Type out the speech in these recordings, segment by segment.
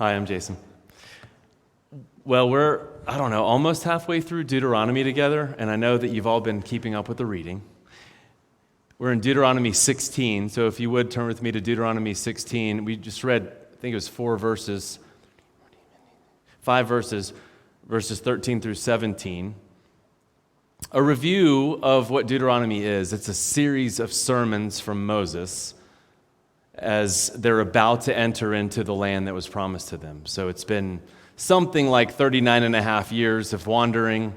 Hi, I'm Jason. Well, we're, almost halfway through Deuteronomy together, and I know that you've all been keeping up with the reading. We're in Deuteronomy 16, so if you would turn with me to Deuteronomy 16. We just read, I think it was 5 verses, verses 13 through 17. A review of what Deuteronomy is. It's a series of sermons from Moses as they're about to enter into the land that was promised to them. So it's been something like 39 and a half years of wandering.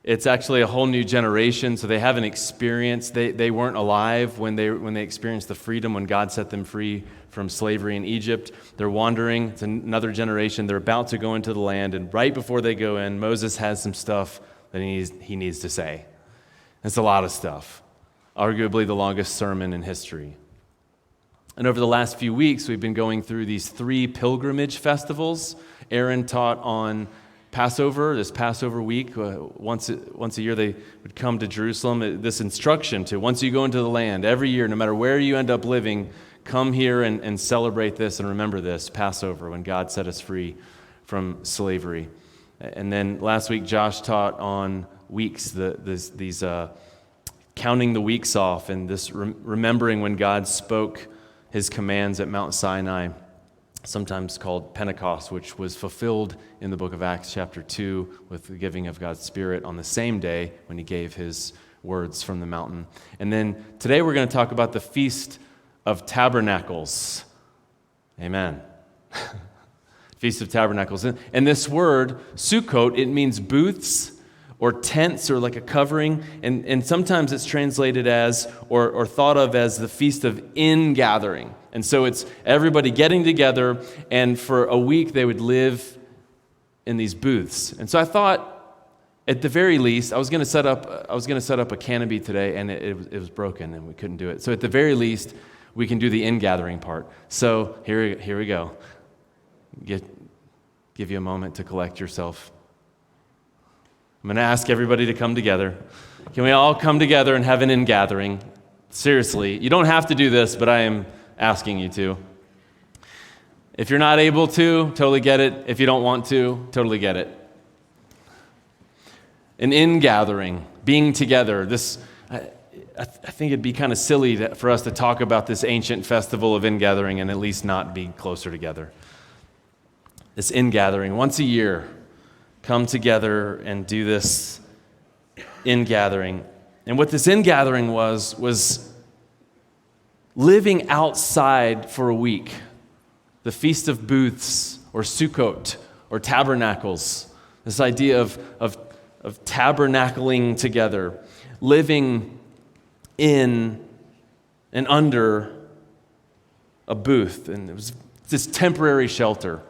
It's actually a whole new generation, so they haven't experienced, they weren't alive when they experienced the freedom when God set them free from slavery in Egypt. They're wandering. It's another generation. They're about to go into the land, and right before they go in, Moses has some stuff that he needs to say. It's a lot of stuff. Arguably the longest sermon in history. And over the last few weeks, we've been going through these 3 pilgrimage festivals. Aaron taught on Passover, this Passover week. Once a year, they would come to Jerusalem. This instruction to, once you go into the land, every year, no matter where you end up living, come here and celebrate this and remember this, Passover, when God set us free from slavery. And then last week, Josh taught on weeks, these counting the weeks off, and this remembering when God spoke his commands at Mount Sinai, sometimes called Pentecost, which was fulfilled in the book of Acts chapter 2 with the giving of God's Spirit on the same day when he gave his words from the mountain. And then today we're going to talk about the Feast of Tabernacles. Amen. Feast of Tabernacles. And this word, Sukkot, it means booths or tents or like a covering. And sometimes it's translated as or thought of as the Feast of Ingathering. And so it's everybody getting together, and for a week they would live in these booths. And so I thought, at the very least, I was going to set up a canopy today, and it was broken, and we couldn't do it. So at the very least, we can do the ingathering part. So here we go. Give you a moment to collect yourself. I'm going to ask everybody to come together. Can we all come together and have an ingathering? Seriously, you don't have to do this, but I am asking you to. If you're not able to, totally get it. If you don't want to, totally get it. An ingathering, being together. I think it'd be kind of silly for us to talk about this ancient festival of ingathering and at least not be closer together. This ingathering, once a year, come together and do this ingathering. And what this ingathering was living outside for a week. The Feast of Booths, or Sukkot, or Tabernacles. This idea of tabernacling together, living in and under a booth. And it was this temporary shelter.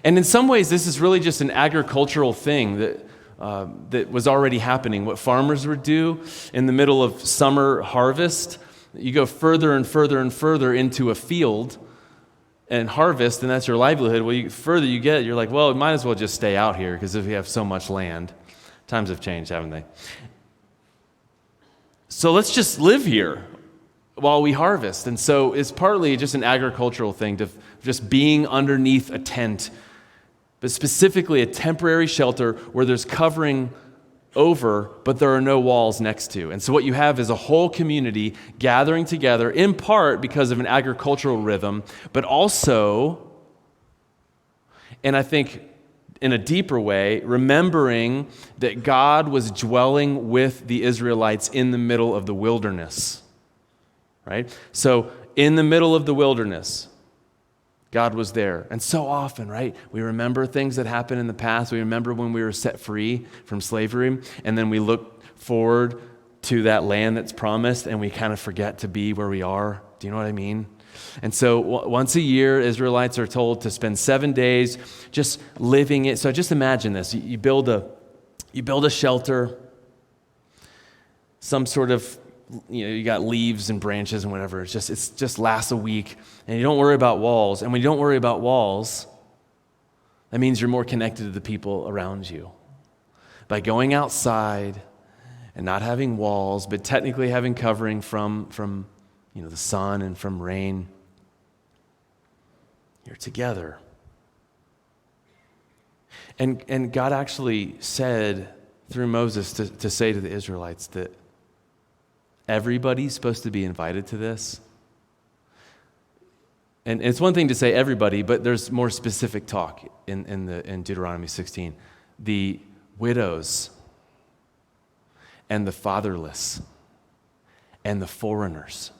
And in some ways, this is really just an agricultural thing that was already happening. What farmers would do in the middle of summer harvest, you go further and further and further into a field and harvest, and that's your livelihood. Well, the further you get, you're like, well, we might as well just stay out here because if we have so much land. Times have changed, haven't they? So let's just live here while we harvest. And so it's partly just an agricultural thing, to just being underneath a tent, but specifically a temporary shelter where there's covering over, but there are no walls next to. And so what you have is a whole community gathering together, in part because of an agricultural rhythm, but also, and I think in a deeper way, remembering that God was dwelling with the Israelites in the middle of the wilderness. Right? So in the middle of the wilderness, God was there. And so often, right, we remember things that happened in the past. We remember when we were set free from slavery, and then we look forward to that land that's promised, and we kind of forget to be where we are. Do you know what I mean? And so once a year, Israelites are told to spend 7 days just living it. So just imagine this. You build a shelter, some sort of, you got leaves and branches and whatever. It just lasts a week, and you don't worry about walls. And when you don't worry about walls, that means you're more connected to the people around you. By going outside and not having walls, but technically having covering from the sun and from rain, you're together. And God actually said through Moses to say to the Israelites that everybody's supposed to be invited to this. And it's one thing to say everybody, but there's more specific talk in Deuteronomy 16. The widows and the fatherless and the foreigners,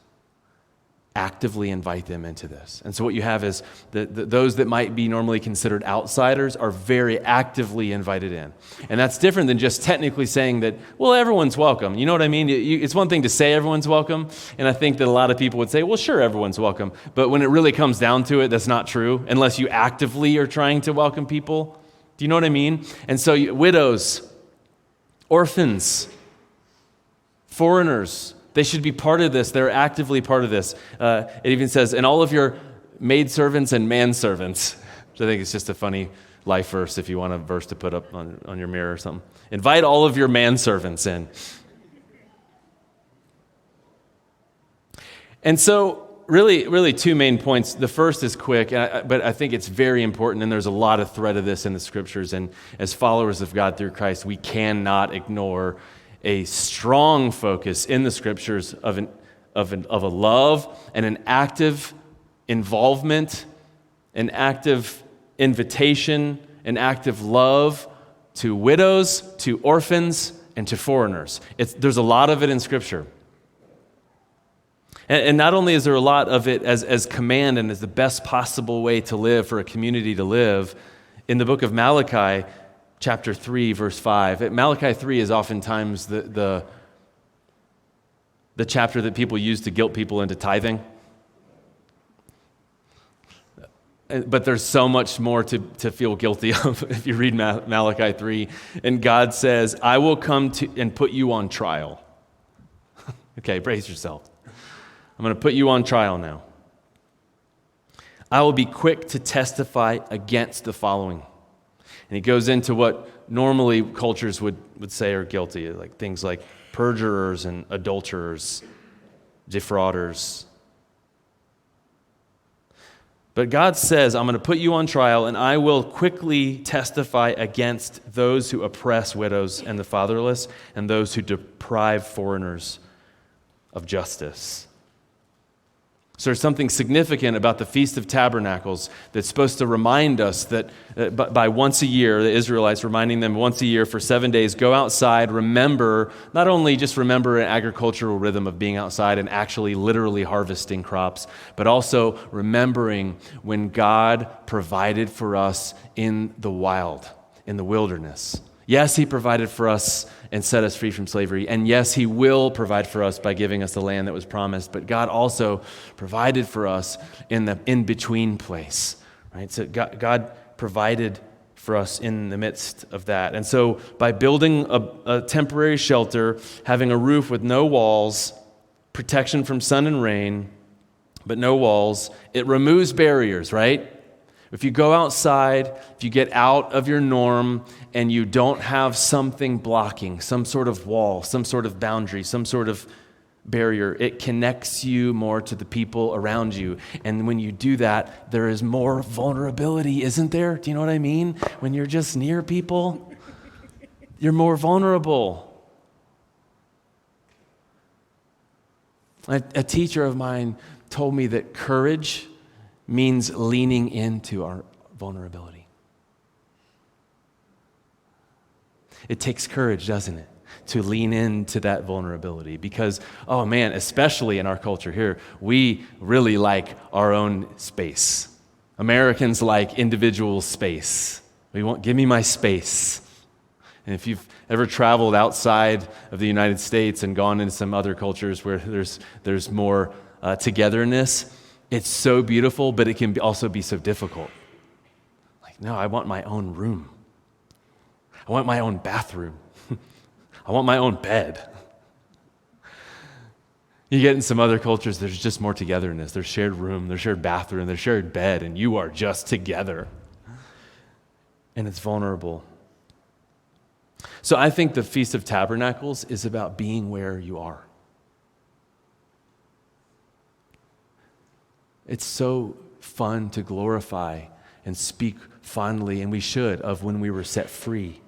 actively invite them into this. And so what you have is those that might be normally considered outsiders are very actively invited in. And that's different than just technically saying that, well, everyone's welcome. You know what I mean? It's one thing to say everyone's welcome, and I think that a lot of people would say, well, sure, everyone's welcome. But when it really comes down to it, that's not true, unless you actively are trying to welcome people. Do you know what I mean? And so widows, orphans, foreigners, they should be part of this. They're actively part of this. It even says, and all of your maidservants and manservants, which I think is just a funny life verse if you want a verse to put up on your mirror or something. Invite all of your manservants in. And so really two main points. The first is quick, but I think it's very important, and there's a lot of thread of this in the scriptures. And as followers of God through Christ, we cannot ignore a strong focus in the scriptures of a love and an active involvement, an active invitation, an active love to widows, to orphans, and to foreigners. There's a lot of it in Scripture. And not only is there a lot of it as command and as the best possible way to live for a community to live, in the book of Malachi, chapter 3, verse 5. Malachi 3 is oftentimes the chapter that people use to guilt people into tithing. But there's so much more to feel guilty of if you read Malachi 3. And God says, I will come and put you on trial. Okay, brace yourself. I'm going to put you on trial now. I will be quick to testify against the following. And he goes into what normally cultures would say are guilty, like things like perjurers and adulterers, defrauders. But God says, I'm going to put you on trial, and I will quickly testify against those who oppress widows and the fatherless, and those who deprive foreigners of justice. So there's something significant about the Feast of Tabernacles that's supposed to remind us that by once a year, the Israelites reminding them once a year for 7 days, go outside, remember, not only just remember an agricultural rhythm of being outside and actually literally harvesting crops, but also remembering when God provided for us in the wild, in the wilderness. Yes, he provided for us and set us free from slavery. And yes, he will provide for us by giving us the land that was promised. But God also provided for us in the in-between place. Right? So God provided for us in the midst of that. And so by building a temporary shelter, having a roof with no walls, protection from sun and rain, but no walls, it removes barriers, right? If you go outside, if you get out of your norm and you don't have something blocking, some sort of wall, some sort of boundary, some sort of barrier, it connects you more to the people around you. And when you do that, there is more vulnerability, isn't there? Do you know what I mean? When you're just near people, you're more vulnerable. A teacher of mine told me that courage means leaning into our vulnerability. It takes courage, doesn't it, to lean into that vulnerability because, oh man, especially in our culture here, we really like our own space. Americans like individual space. We want, give me my space. And if you've ever traveled outside of the United States and gone into some other cultures where there's more togetherness, it's so beautiful, but it can also be so difficult. Like, no, I want my own room. I want my own bathroom. I want my own bed. You get in some other cultures, there's just more togetherness. There's shared room, there's shared bathroom, there's shared bed, and you are just together. And it's vulnerable. So I think the Feast of Tabernacles is about being where you are. It's so fun to glorify and speak fondly, and we should, of when we were set free.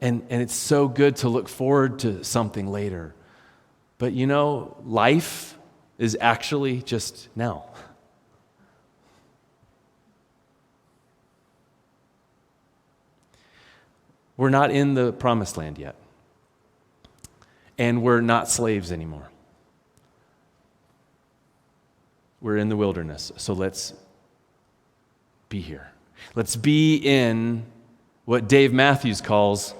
And it's so good to look forward to something later. But life is actually just now. We're not in the promised land yet. And we're not slaves anymore. We're in the wilderness. So let's be here. Let's be in what Dave Matthews calls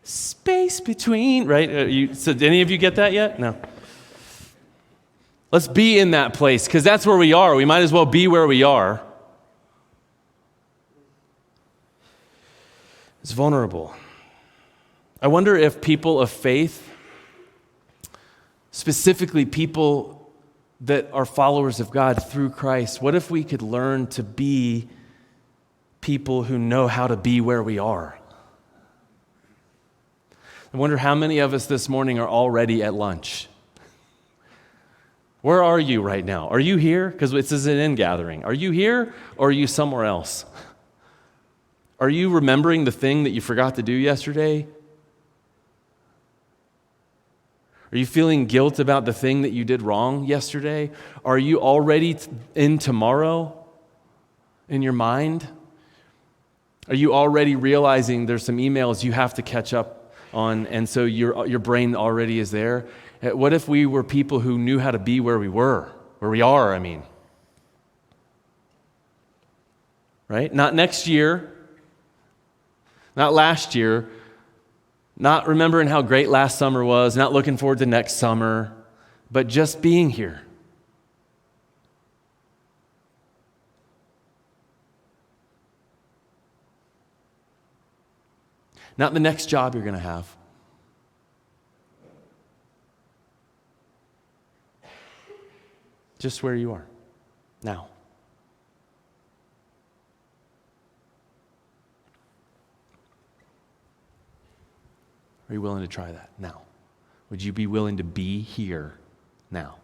space between, right? So did any of you get that yet? No. Let's be in that place, because that's where we are. We might as well be where we are. It's vulnerable. I wonder if people of faith, specifically people that are followers of God through Christ, what if we could learn to be people who know how to be where we are? I wonder how many of us this morning are already at lunch. Where are you right now? Are you here? Because this is an in-gathering. Are you here or are you somewhere else? Are you remembering the thing that you forgot to do yesterday? Are you feeling guilt about the thing that you did wrong yesterday? Are you already in tomorrow in your mind? Are you already realizing there's some emails you have to catch up on, and so your brain already is there? What if we were people who knew how to be where we are, I mean. Right? Not next year, not last year, not remembering how great last summer was, not looking forward to next summer, but just being here. Not the next job you're going to have. Just where you are now. Are you willing to try that now? Would you be willing to be here now?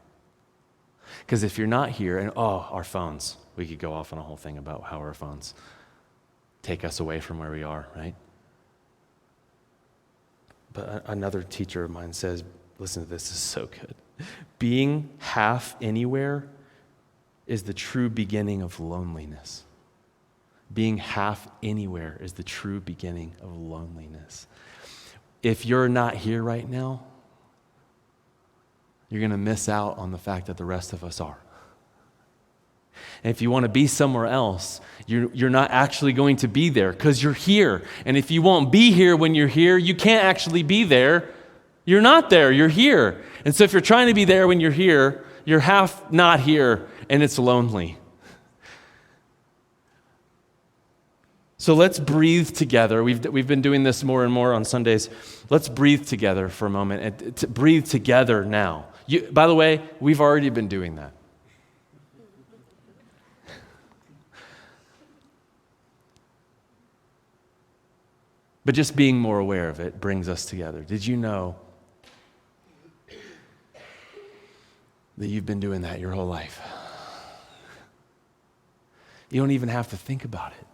Because if you're not here, and our phones, we could go off on a whole thing about how our phones take us away from where we are, right? But another teacher of mine says, listen to this, this is so good. Being half anywhere is the true beginning of loneliness. Being half anywhere is the true beginning of loneliness. If you're not here right now, you're going to miss out on the fact that the rest of us are. And if you want to be somewhere else, you're not actually going to be there because you're here. And if you won't be here when you're here, you can't actually be there. You're not there, you're here. And so if you're trying to be there when you're here, you're half not here, and it's lonely. So let's breathe together. We've been doing this more and more on Sundays. Let's breathe together for a moment, and to breathe together now. By the way, we've already been doing that. But just being more aware of it brings us together. Did you know that you've been doing that your whole life? You don't even have to think about it.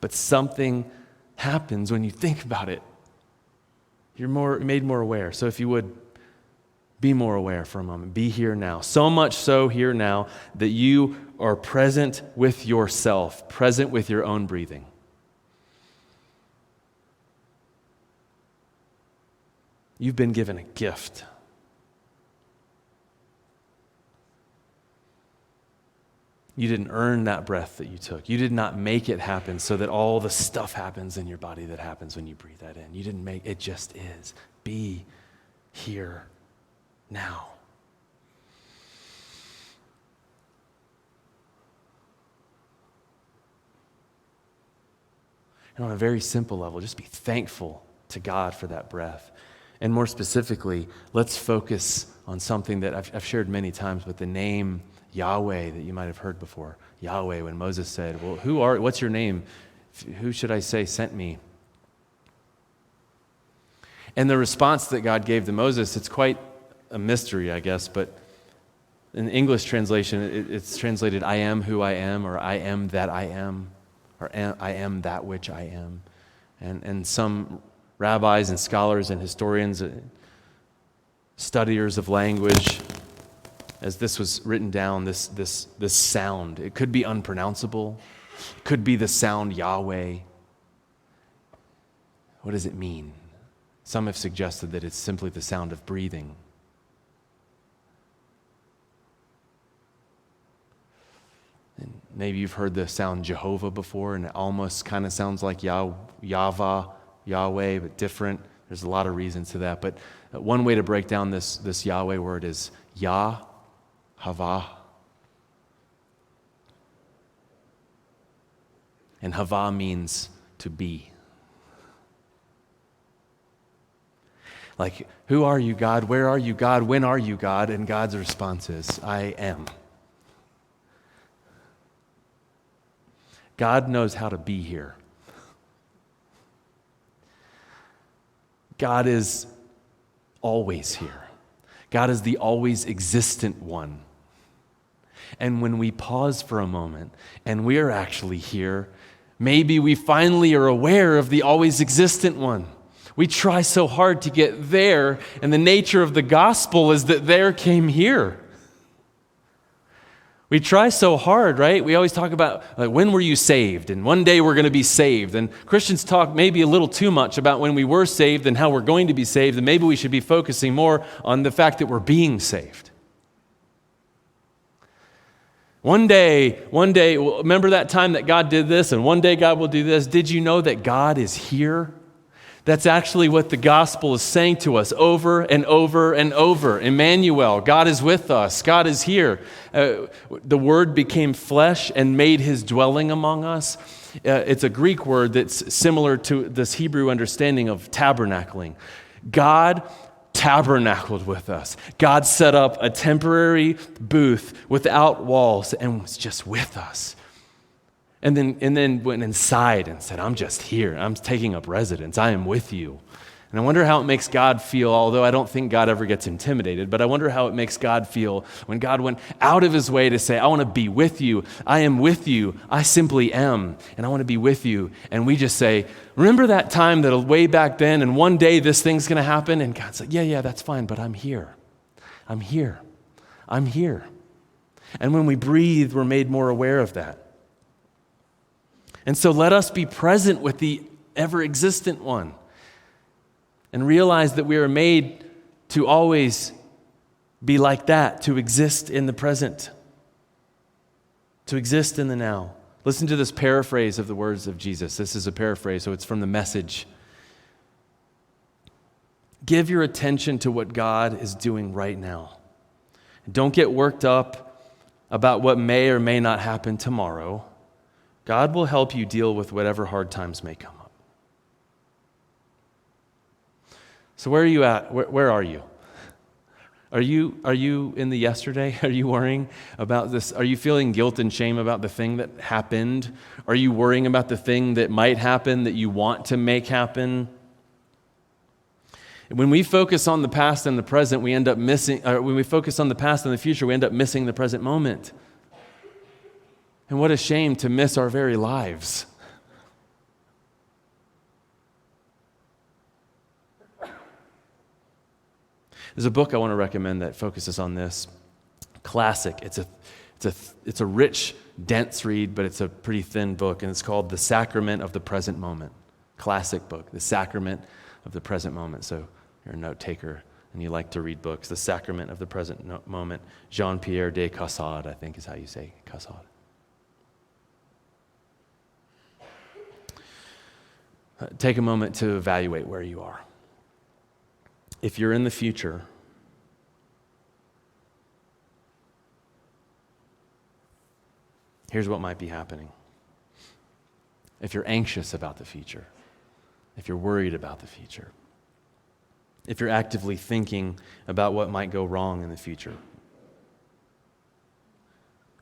But something happens when you think about it. You're made more aware. So if you would, be more aware for a moment. Be here now. So much so here now that you are present with yourself, present with your own breathing. You've been given a gift. You didn't earn that breath that you took. You did not make it happen so that all the stuff happens in your body that happens when you breathe that in. You didn't make it, just is. Be here now. And on a very simple level, just be thankful to God for that breath. And more specifically, let's focus on something that I've shared many times, but the name Yahweh that you might have heard before. Yahweh, when Moses said, well, what's your name? Who should I say sent me? And the response that God gave to Moses, it's quite a mystery, I guess, but In the English translation, it's translated, I am who I am, or I am that I am, or I am that which I am. And some rabbis and scholars and historians, studiers of language, as this was written down, this sound, it could be unpronounceable, it could be the sound Yahweh. What does it mean? Some have suggested that it's simply the sound of breathing. And maybe you've heard the sound Jehovah before, and it almost kind of sounds like Yahweh, but different. There's a lot of reasons to that. But one way to break down this Yahweh word is Yah, Hava. And Hava means to be. Like, who are you, God? Where are you, God? When are you, God? And God's response is, I am. God knows how to be here. God is always here. God is the always existent one. And when we pause for a moment and we are actually here, maybe we finally are aware of the always existent one. We try so hard to get there, and the nature of the gospel is that there came here. We try so hard, right? We always talk about, like, when were you saved? And one day we're going to be saved. And Christians talk maybe a little too much about when we were saved and how we're going to be saved, and maybe we should be focusing more on the fact that we're being saved. One day, remember that time that God did this, and one day God will do this? Did you know that God is here? That's actually what the gospel is saying to us over and over and over. Emmanuel, God is with us. God is here. The Word became flesh and made His dwelling among us. It's a Greek word that's similar to this Hebrew understanding of tabernacling. God tabernacled with us. God set up a temporary booth without walls and was just with us. And then went inside and said, I'm just here. I'm taking up residence. I am with you. And I wonder how it makes God feel, although I don't think God ever gets intimidated, but I wonder how it makes God feel when God went out of His way to say, I want to be with you. I am with you. I simply am. And I want to be with you. And we just say, remember that time that way back then, and one day this thing's going to happen? And God's like, yeah, that's fine, but I'm here. I'm here. I'm here. And when we breathe, we're made more aware of that. And so let us be present with the ever-existent one and realize that we are made to always be like that, to exist in the present, to exist in the now. Listen to this paraphrase of the words of Jesus. This is a paraphrase, so it's from the Message. Give your attention to what God is doing right now. Don't get worked up about what may or may not happen tomorrow. God will help you deal with whatever hard times may come up. So where are you at? Where are you? Are you in the yesterday? Are you worrying about this? Are you feeling guilt and shame about the thing that happened? Are you worrying about the thing that might happen that you want to make happen? When we focus on the past and the present, we end up missing, when we focus on the past and the future, we end up missing the present moment. And what a shame to miss our very lives. There's a book I want to recommend that focuses on this. Classic. It's a rich, dense read, but it's a pretty thin book, and it's called The Sacrament of the Present Moment. Classic book, The Sacrament of the Present Moment. So you're a note taker and you like to read books. The Sacrament of the Present Moment. Jean-Pierre de Caussade, I think is how you say Caussade. Take a moment to evaluate where you are. If you're in the future, here's what might be happening. If you're anxious about the future, if you're worried about the future, if you're actively thinking about what might go wrong in the future,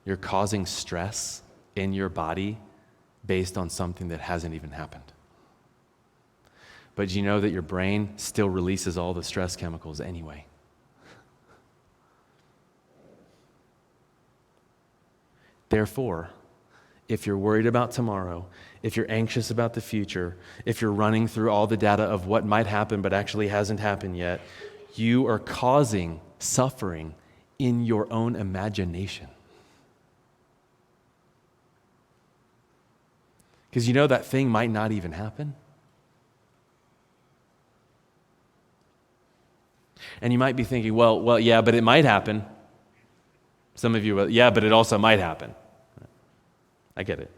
you're causing stress in your body based on something that hasn't even happened. But you know that your brain still releases all the stress chemicals anyway. Therefore, if you're worried about tomorrow, if you're anxious about the future, if you're running through all the data of what might happen but actually hasn't happened yet, you are causing suffering in your own imagination. Because you know that thing might not even happen. And you might be thinking, well, yeah, but it might happen. Some of you will, yeah, but it also might happen. I get it.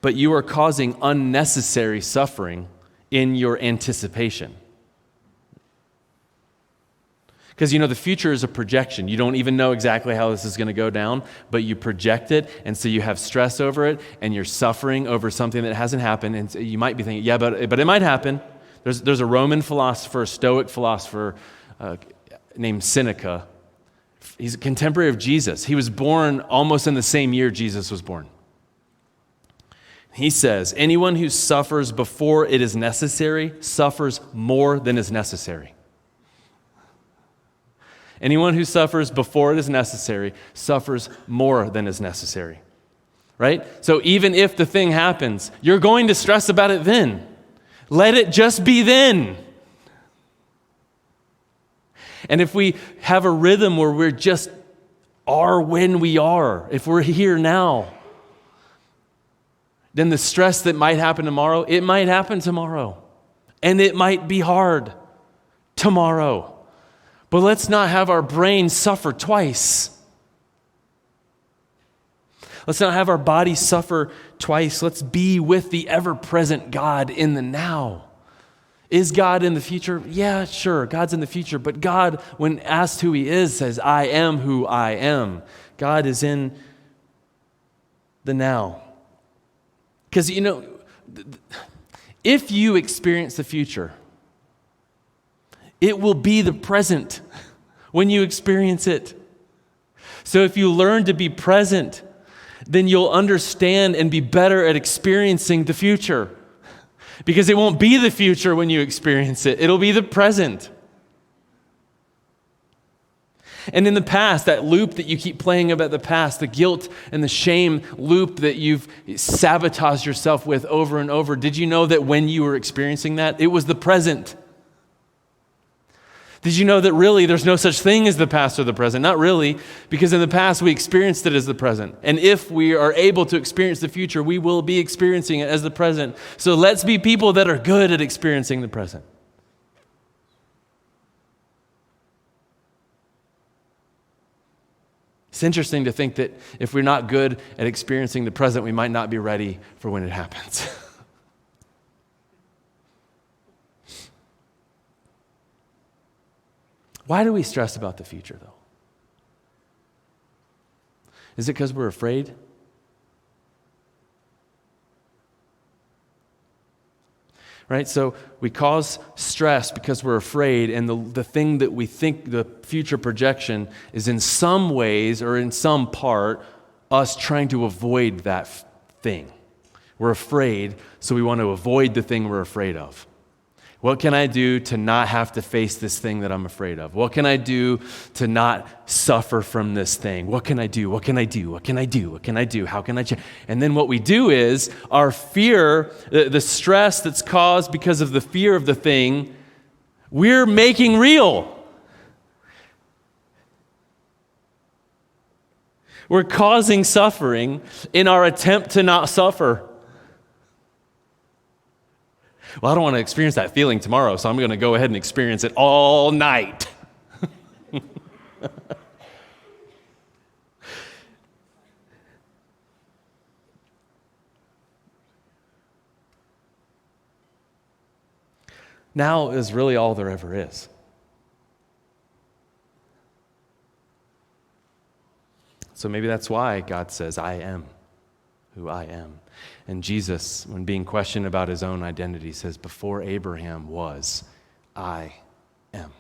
But you are causing unnecessary suffering in your anticipation. Because the future is a projection. You don't even know exactly how this is going to go down, but you project it, and so you have stress over it, and you're suffering over something that hasn't happened, and so you might be thinking, yeah, but it might happen. There's a Roman philosopher, a Stoic philosopher named Seneca. He's a contemporary of Jesus. He was born almost in the same year Jesus was born. He says, anyone who suffers before it is necessary suffers more than is necessary. Anyone who suffers before it is necessary suffers more than is necessary. Right? So even if the thing happens, you're going to stress about it then. Let it just be then. And if we have a rhythm where we're just are when we are, if we're here now, then the stress that might happen tomorrow, it might happen tomorrow. And it might be hard tomorrow. But let's not have our brain suffer twice. Let's not have our body suffer twice. Let's be with the ever-present God in the now. Is God in the future? Yeah, sure, God's in the future. But God, when asked who he is, says, I am who I am. God is in the now. Because, if you experience the future, it will be the present when you experience it. So if you learn to be present, then you'll understand and be better at experiencing the future. Because it won't be the future when you experience it. It'll be the present. And in the past, that loop that you keep playing about the past, the guilt and the shame loop that you've sabotaged yourself with over and over, did you know that when you were experiencing that, it was the present? Did you know that really there's no such thing as the past or the present? Not really, because in the past we experienced it as the present. And if we are able to experience the future, we will be experiencing it as the present. So let's be people that are good at experiencing the present. It's interesting to think that if we're not good at experiencing the present, we might not be ready for when it happens. Why do we stress about the future, though? Is it because we're afraid? Right? So we cause stress because we're afraid, and the thing that we think the future projection is in some ways or in some part us trying to avoid that thing. We're afraid, so we want to avoid the thing we're afraid of. What can I do to not have to face this thing that I'm afraid of? What can I do to not suffer from this thing? What can I do? What can I do? What can I do? What can I do? How can I change? And then what we do is our fear, the stress that's caused because of the fear of the thing, we're making real. We're causing suffering in our attempt to not suffer. Well, I don't want to experience that feeling tomorrow, so I'm going to go ahead and experience it all night. Now is really all there ever is. So maybe that's why God says, I am who I am. And Jesus, when being questioned about his own identity, says, before Abraham was, I am.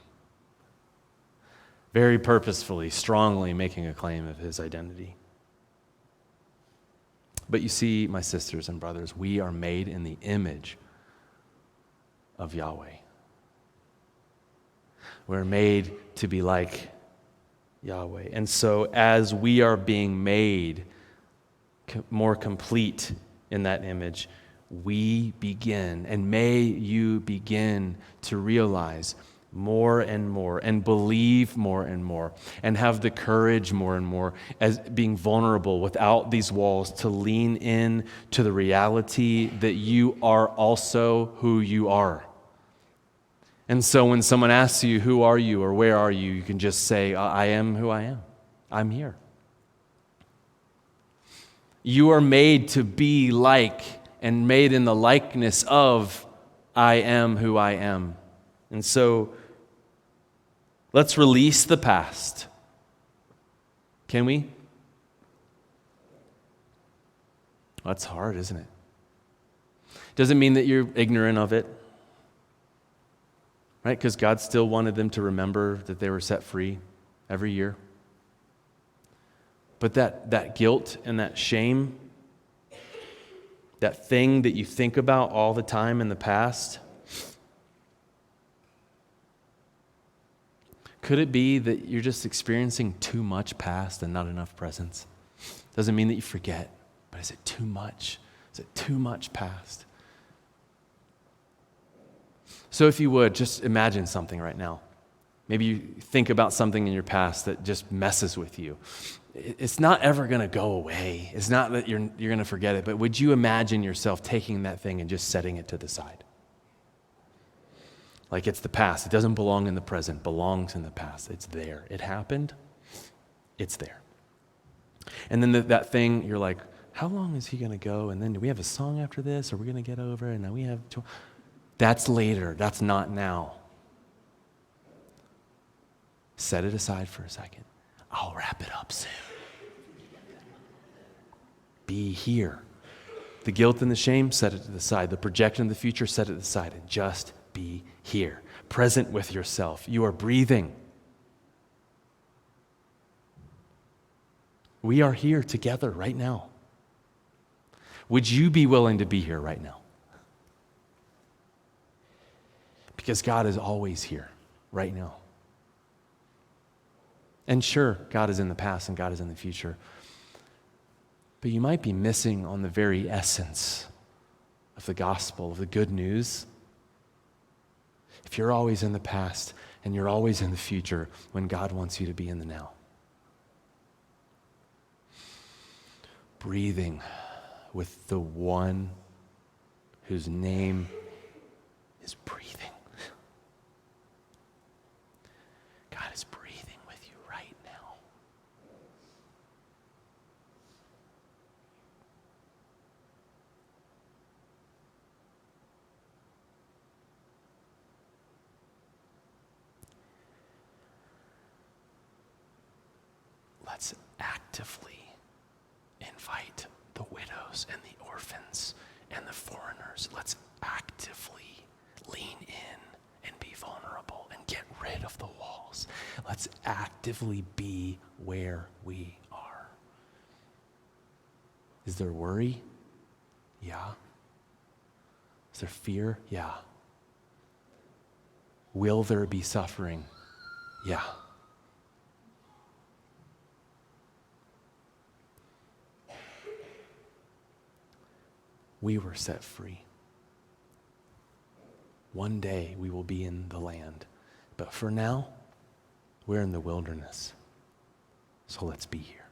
Very purposefully, strongly making a claim of his identity. But you see, my sisters and brothers, we are made in the image of Yahweh. We're made to be like Yahweh. And so as we are being made more complete in that image, we begin, and may you begin to realize more and more, and believe more and more, and have the courage more and more, as being vulnerable without these walls, to lean in to the reality that you are also who you are. And so when someone asks you, who are you or where are you, you can just say, I am who I am. I'm here. You are made to be like and made in the likeness of I am who I am. And so let's release the past. Can we? That's hard, isn't it? Doesn't mean that you're ignorant of it. Right? Because God still wanted them to remember that they were set free every year. But that guilt and that shame, that thing that you think about all the time in the past, could it be that you're just experiencing too much past and not enough presence? Doesn't mean that you forget, but is it too much? Is it too much past? So if you would, just imagine something right now. Maybe you think about something in your past that just messes with you. It's not ever going to go away. It's not that you're going to forget it, but would you imagine yourself taking that thing and just setting it to the side? Like it's the past. It doesn't belong in the present. It belongs in the past. It's there. It happened. It's there. And then that thing, you're like, how long is he going to go? And then do we have a song after this? Are we going to get over? And now we have... That's later. That's not now. Set it aside for a second. I'll wrap it up soon. Be here. The guilt and the shame, set it to the side. The projection of the future, set it to the side. And just be here. Present with yourself. You are breathing. We are here together right now. Would you be willing to be here right now? Because God is always here, right now. And sure, God is in the past and God is in the future. But you might be missing on the very essence of the gospel, of the good news. If you're always in the past and you're always in the future when God wants you to be in the now. Breathing with the one whose name is breathing. God is breathing with you right now. Let's actively invite the widows and the orphans and the foreigners. Let's actively lean in and be vulnerable and get rid of the walls. Let's actively be where we are. Is there worry? Yeah. Is there fear? Yeah. Will there be suffering? Yeah. We were set free. One day we will be in the land. But for now, we're in the wilderness. So let's be here.